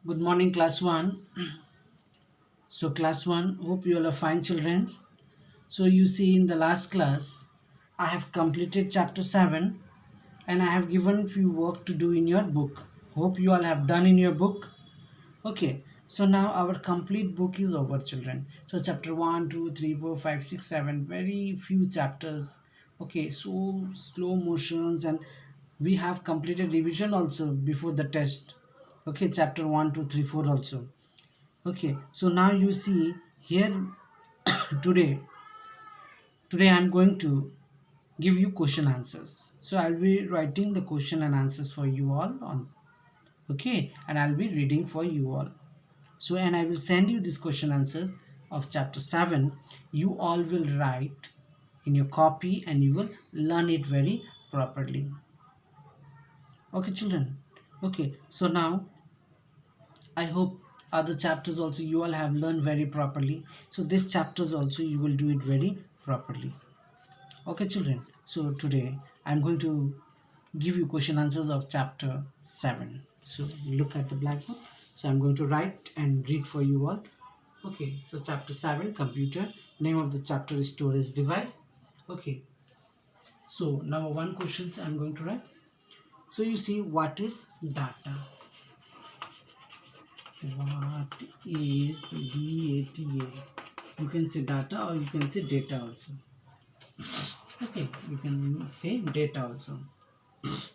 Good morning, class 1. So, class 1, hope you all are fine, children. So, you see, in the last class, I have completed chapter 7 and I have given few work to do in your book. Hope you all have done in your book. Okay, so now our complete book is over, children. So, chapter 1, 2, 3, 4, 5, 6, 7, very few chapters. Okay, so slow motions, and we have completed revision also before the test. Okay, chapter 1, 2, 3, 4 also. Okay, so now you see here today I'm going to give you question answers. So I'll be writing the question and answers for you all on. Okay, and I'll be reading for you all. So, and I will send you these question answers of chapter 7. You all will write in your copy and you will learn it very properly. Okay, children. Okay, so now I hope other chapters also you all have learned very properly. So this chapters also you will do it very properly. Okay, children. So today I'm going to give you question answers of chapter 7. So look at the blackboard. So I'm going to write and read for you all. Okay, so chapter 7, computer. Name of the chapter is storage device. Okay, so number 1 questions I'm going to write. So you see, what is data? What is DATA? You can say data or you can say data also. Okay, you can say data also.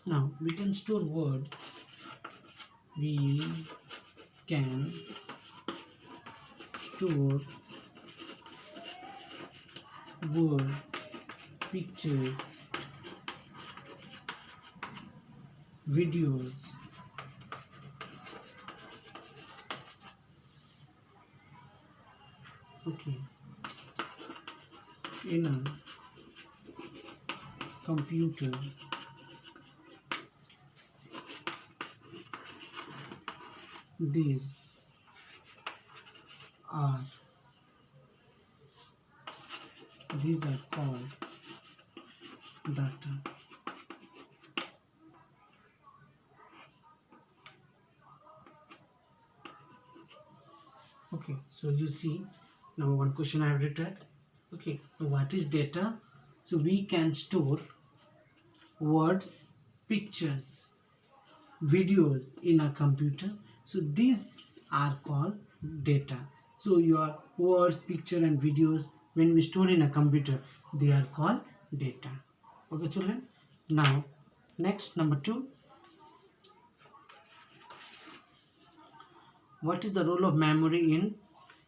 Now we can store words. We can store word, pictures, videos, okay, in a computer. These are called data. Okay, so you see, now one question I have written. Okay, so what is data? So we can store words, pictures, videos in a computer. So these are called data. So your words, picture and videos, when we store in a computer, they are called data. Okay, children. Now next, number 2, what is the role of memory in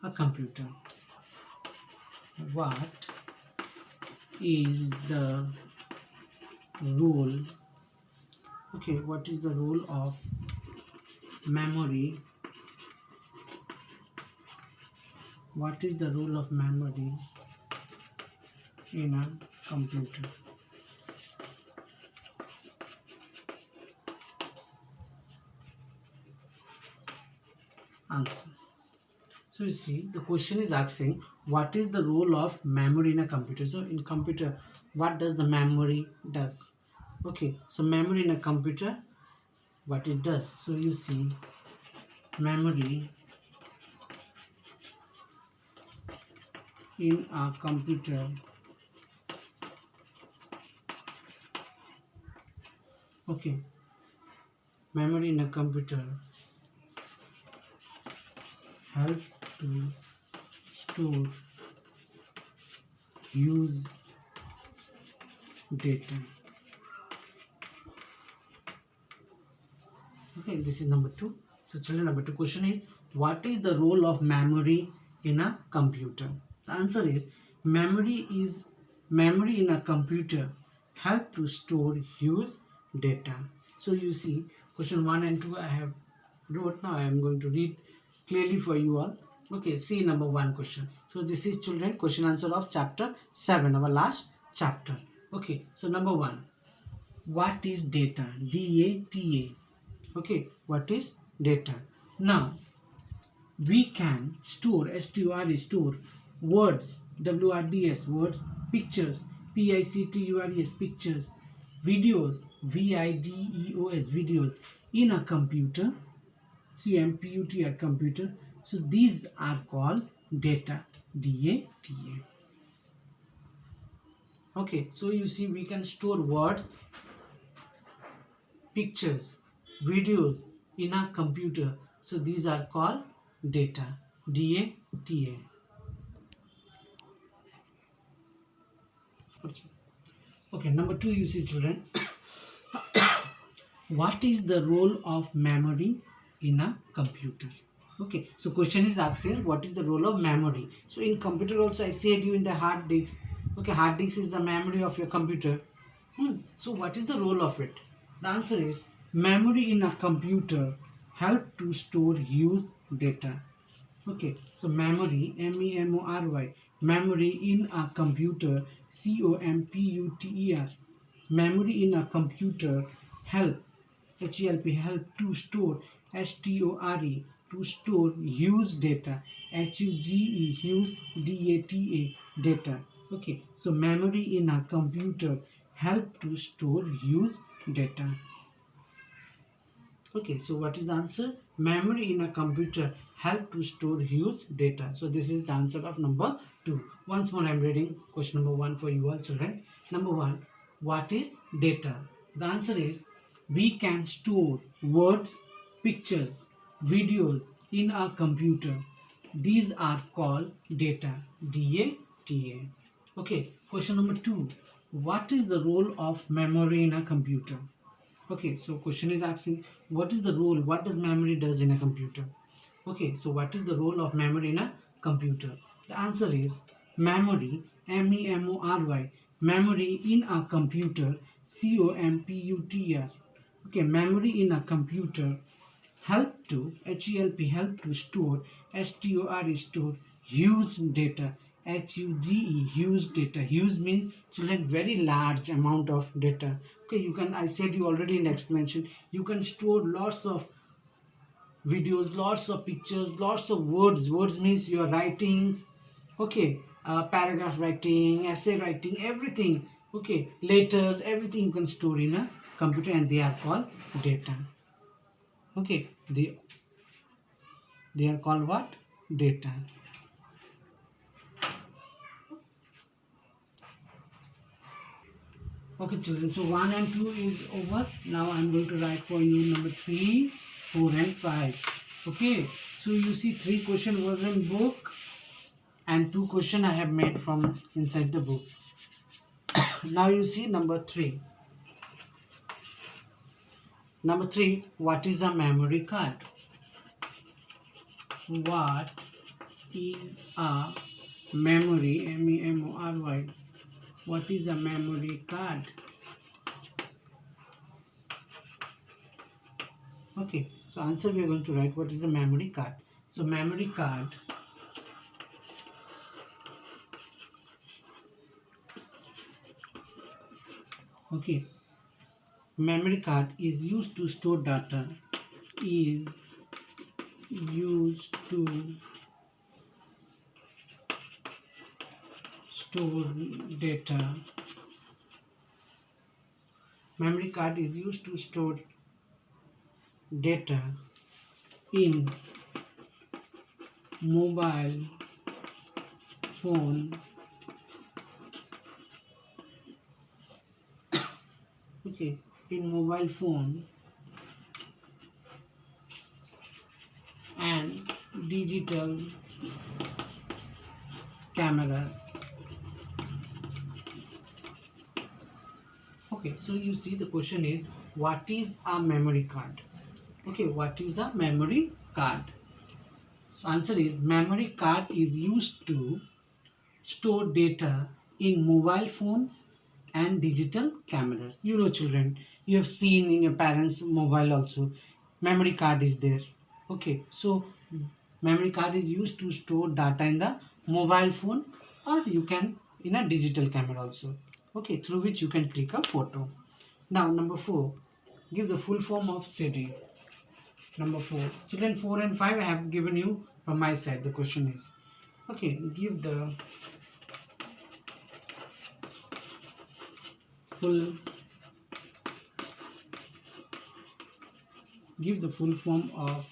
a computer? What is the role, okay, what is the role of memory? What is the role of memory in a computer? Answer. So you see, the question is asking what is the role of memory in a computer. So in computer, what does the memory does? Okay, so memory in a computer, what it does. So you see, memory in a computer, okay, memory in a computer help to store, use data. Okay, this is number 2. So children, number 2 question is, what is the role of memory in a computer? The answer is, memory in a computer help to store, use data. So you see, question 1 and 2 I have wrote. Now I am going to read clearly for you all. Okay, see number 1 question. So this is, children, question answer of chapter 7, our last chapter. Okay, so number 1, what is data? DATA. Okay, what is data? Now we can store, store words, WRDS, words, pictures, PICTURES, pictures, videos, VIDEOS, videos in a computer. COMPUTER, computer. So these are called data, DATA. Okay, so you see we can store words, pictures, videos in a computer. So these are called data, DATA. Okay, number 2, you see children, what is the role of memory in a computer? Okay, so question is asked here, what is the role of memory? So in computer also I said you in the hard disk. Okay, hard disk is the memory of your computer. So what is the role of it? The answer is memory in a computer help to store use data. Okay, so memory, MEMORY, memory in a computer, COMPUTER, memory in a computer help, HELP, help to store, STORE, to store use data, HUGE, use DATA, data. Okay, so memory in a computer help to store use data. Okay, so what is the answer? Memory in a computer help to store use data. So this is the answer of number 2. Once more I am reading question number 1 for you all children. Number 1, what is data? The answer is we can store words, pictures, videos in a computer. These are called data, DATA. Okay, question number 2, what is the role of memory in a computer? Okay, so question is asking what is the role, what does memory does in a computer? Okay, so what is the role of memory in a computer? The answer is memory, MEMORY, memory in a computer, COMPUTER. Okay, memory in a computer help to, HELP, help to store, STORE, store huge data, HUGE, huge data. Huge means children very large amount of data. Okay, you can, I said you already in explanation, you can store lots of videos, lots of pictures, lots of words. Words means your writings. Okay, paragraph writing, essay writing, everything. Okay, letters, everything you can store in a computer and they are called data. Okay, they are called what? Data. Okay children, so 1 and 2 is over. Now I am going to write for you number 3, 4 and 5. Okay, so you see 3 question was in book and 2 question I have made from inside the book. Now you see number 3. Number 3, what is a memory card? What is a memory, MEMORY? What is a memory card? Okay, so answer we are going to write what is a memory card. So memory card okay, memory card is used to store data, is used to store data. Memory card is used to store data in mobile phone. Okay, in mobile phone and digital cameras. Okay, so you see the question is what is a memory card? Okay, what is a memory card? So answer is memory card is used to store data in mobile phones and digital cameras. You know children, you have seen in your parents' mobile also memory card is there. Okay, so memory card is used to store data in the mobile phone or you can in a digital camera also. Okay, through which you can click a photo. Now number 4, give the full form of CD. Number 4, children, 4 and 5 I have given you from my side. The question is okay, give the full form of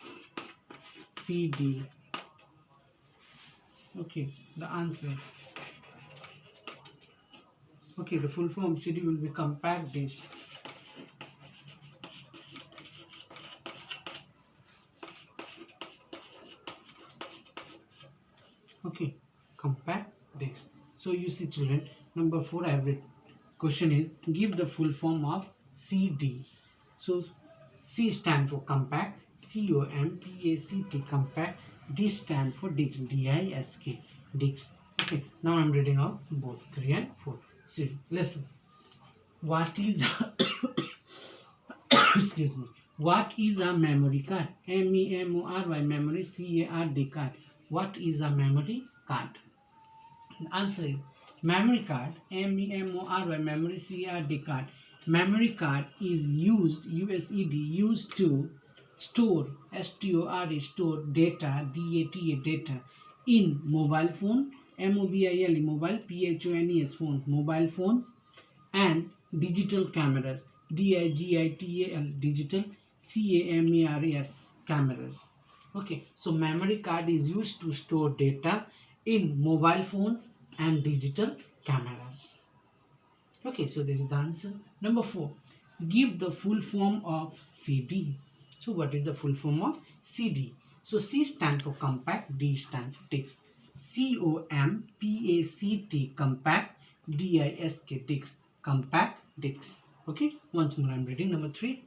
CD. Okay, the answer. Okay, the full form CD will be compact disc. Okay, compact disc. So you see children, number 4 I have written. Question is, give the full form of CD. So C stand for compact, COMPACT, compact. D stand for disc, DISK, disc. Okay, now I'm reading out both 3 and 4. See, listen. What is excuse me, what is a memory card? MEMORY, memory. CARD, card. What is a memory card? The answer is memory card. MEMORY, memory. CARD, card. Memory card is used, USED, used to store, STORE, store data, DATA, data in mobile phone, MOBILE, mobile, PHONES, phone, mobile phones, and digital cameras, DIGITAL, digital, CAMERAS, cameras. Okay, so memory card is used to store data in mobile phones and digital cameras. Okay, so this is the answer. Number 4, give the full form of CD. So what is the full form of CD? So C stand for compact, D stand for disc. COMPACT, compact, DISK, disc, compact disc. Okay, once more I'm reading. Number 3,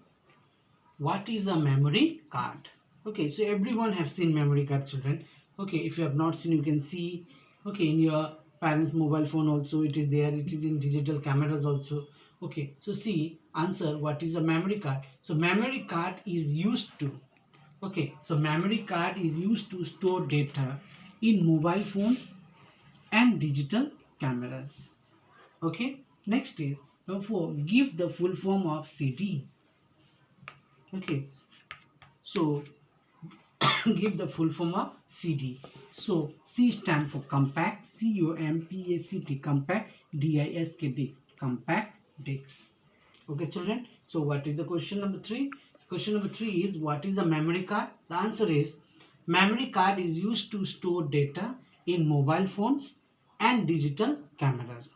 what is a memory card? Okay, so everyone have seen memory card, children. Okay, if you have not seen, you can see, okay, in your parents mobile phone also it is there, it is in digital cameras also. Okay, so see, answer, what is a memory card? So memory card is used to, okay, so memory card is used to store data in mobile phones and digital cameras. Okay, next is number 4, give the full form of CD. Okay, so give the full form of CD. So C stand for compact, COMPACT, compact, DISK, disc, compact disc. Okay, children. So what is the question number 3? Question number 3 is, what is a memory card? The answer is, memory card is used to store data in mobile phones and digital cameras.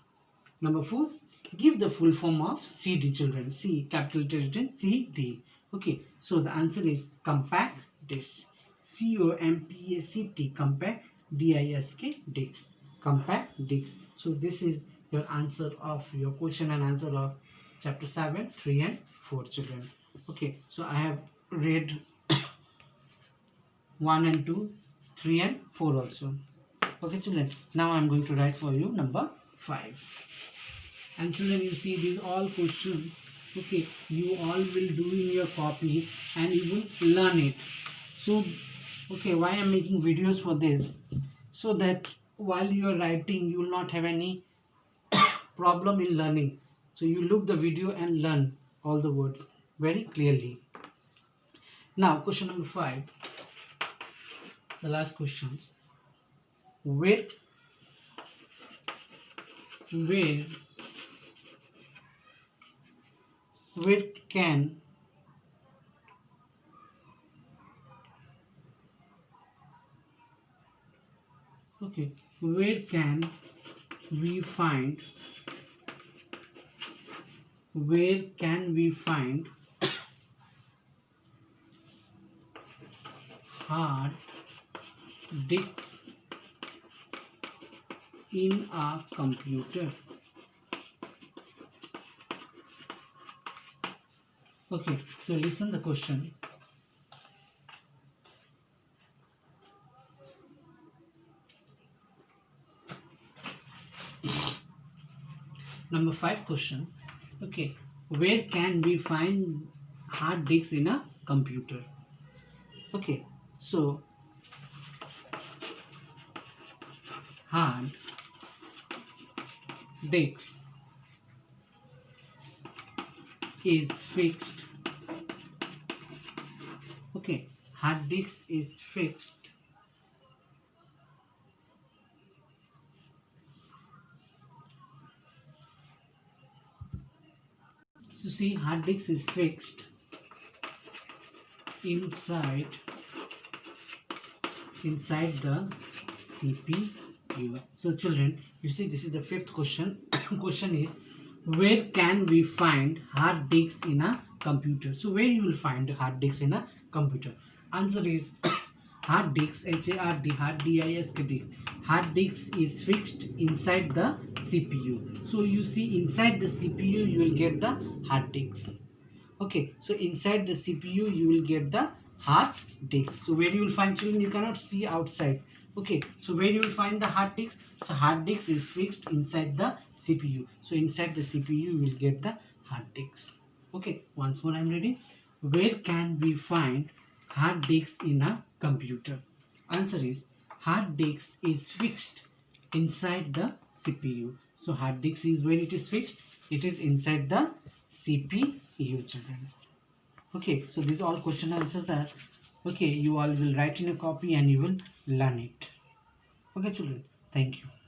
Number 4, give the full form of CD, children. C, capital letter CD. Okay, so the answer is compact disc. COMPACT, compact, DISK, disc, compact disc. So this is your answer of your question and answer of chapter 7, 3 and 4, children. Okay, so I have read 1 and 2, 3 and 4 also. Okay, children, now I am going to write for you number 5. And children, you see these all questions, okay, you all will do in your copy and you will learn it. So okay, why I am making videos for this? So that while you are writing, you will not have any problem in learning. So you look the video and learn all the words very clearly. Now question number 5, the last questions. Where can okay, where can we find hard disks in a computer? Okay, so listen the question. Number 5 question. Okay, where can we find hard disks in a computer? Okay, so hard disk is fixed. Okay, hard disk is fixed so see, hard disk is fixed inside inside the CPU. So children, you see this is the fifth question. Question is, where can we find hard disks in a computer? So where you will find hard disks in a computer? Answer is hard disks, HARD, hard disk disk. Hard disk is fixed inside the CPU. So you see inside the CPU you will get the hard disks. Okay, so inside the CPU you will get the hard disk. So where you will find, children, you cannot see outside. Okay, so where you will find the hard disk? So hard disk is fixed inside the CPU. So inside the CPU you will get the hard disk. Okay, once more I am reading. Where can we find hard disk in a computer? Answer is hard disk is fixed inside the CPU. So hard disk is where it is fixed. It is inside the CPU, children. Okay, so these all question answers are okay. You all will write in a copy and you will learn it. Okay, children. Thank you.